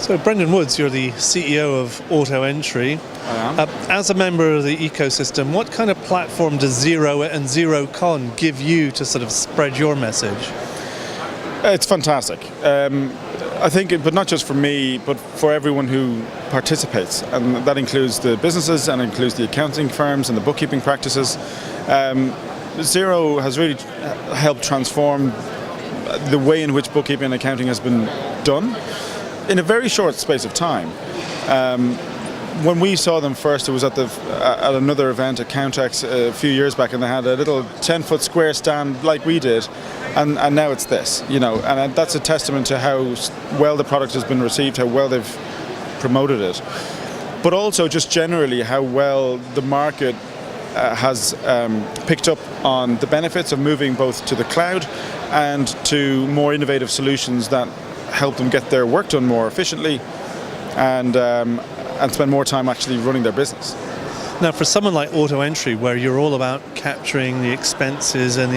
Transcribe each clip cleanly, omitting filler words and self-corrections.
So Brendan Woods, you're the CEO of AutoEntry. I am. As a member of the ecosystem, what kind of platform does Xero and Xerocon give you to sort of spread your message? It's fantastic. I think, but not just for me, but for everyone who participates, and that includes the businesses and includes the accounting firms and the bookkeeping practices. Xero has really helped transform the way in which bookkeeping and accounting has been done in a very short space of time. When we saw them first, it was at another event at Countex a few years back, and they had a little 10-foot square stand like we did, and now it's this, and that's a testament to how well the product has been received, how well they've promoted it, but also just generally how well the market has picked up on the benefits of moving both to the cloud and to more innovative solutions that help them get their work done more efficiently and spend more time actually running their business. Now, for someone like AutoEntry, where you're all about capturing the expenses and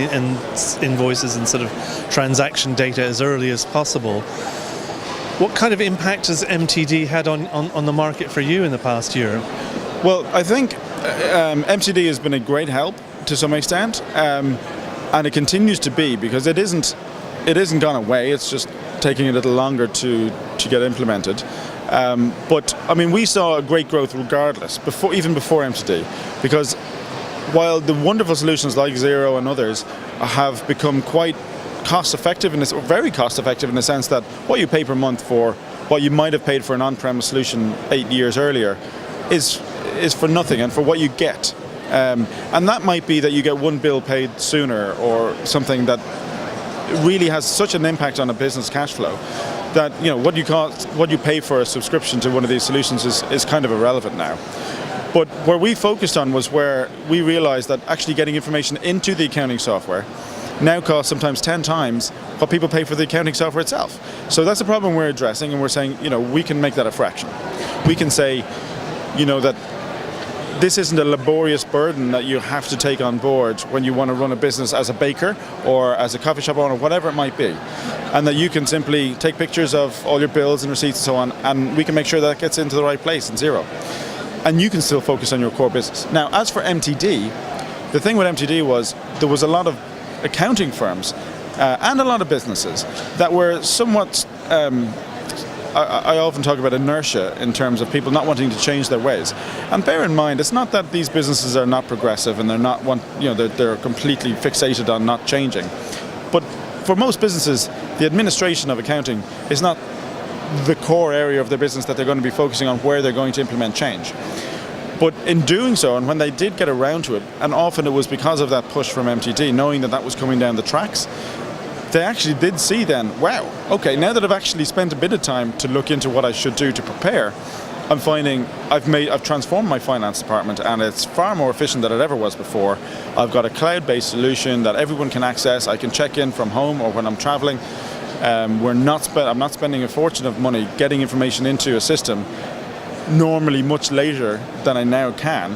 invoices and sort of transaction data as early as possible, what kind of impact has MTD had on the market for you in the past year? Well, I think MTD has been a great help to some extent, and it continues to be, because it isn't gone away. It's just taking a little longer to get implemented. But I mean, we saw a great growth regardless, even before MTD, because while the wonderful solutions like Xero and others have become quite cost-effective, very cost-effective in the sense that what you pay per month for what you might have paid for an on-premise solution 8 years earlier is for nothing, and for what you get. And that might be that you get one bill paid sooner, or something that really has such an impact on a business cash flow that what you pay for a subscription to one of these solutions is kind of irrelevant now. But where we focused on was where we realized that actually getting information into the accounting software now costs sometimes 10 times what people pay for the accounting software itself. So that's a problem we're addressing, and we're saying, we can make that a fraction. We can say, that this isn't a laborious burden that you have to take on board when you want to run a business as a baker or as a coffee shop owner, whatever it might be, and that you can simply take pictures of all your bills and receipts and so on, and we can make sure that gets into the right place in Xero, and you can still focus on your core business. Now, as for MTD, the thing with MTD was there was a lot of accounting firms and a lot of businesses that were somewhat I often talk about inertia in terms of people not wanting to change their ways. And bear in mind, it's not that these businesses are not progressive and they're completely fixated on not changing. But for most businesses, the administration of accounting is not the core area of their business that they're going to be focusing on, where they're going to implement change. But in doing so, and when they did get around to it, and often it was because of that push from MTD, knowing that was coming down the tracks, they actually did see then, wow, okay, now that I've actually spent a bit of time to look into what I should do to prepare, I'm finding I've transformed my finance department, and it's far more efficient than it ever was before. I've got a cloud-based solution that everyone can access. I can check in from home or when I'm traveling. I'm not spending a fortune of money getting information into a system, normally much later than I now can.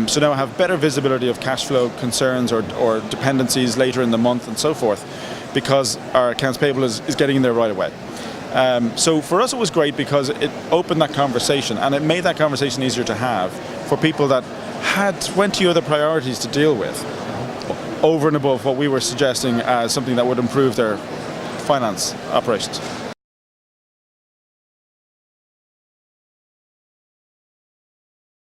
So now I have better visibility of cash flow concerns or dependencies later in the month and so forth, because our accounts payable is getting in there right away. So for us it was great because it opened that conversation, and it made that conversation easier to have for people that had 20 other priorities to deal with over and above what we were suggesting as something that would improve their finance operations.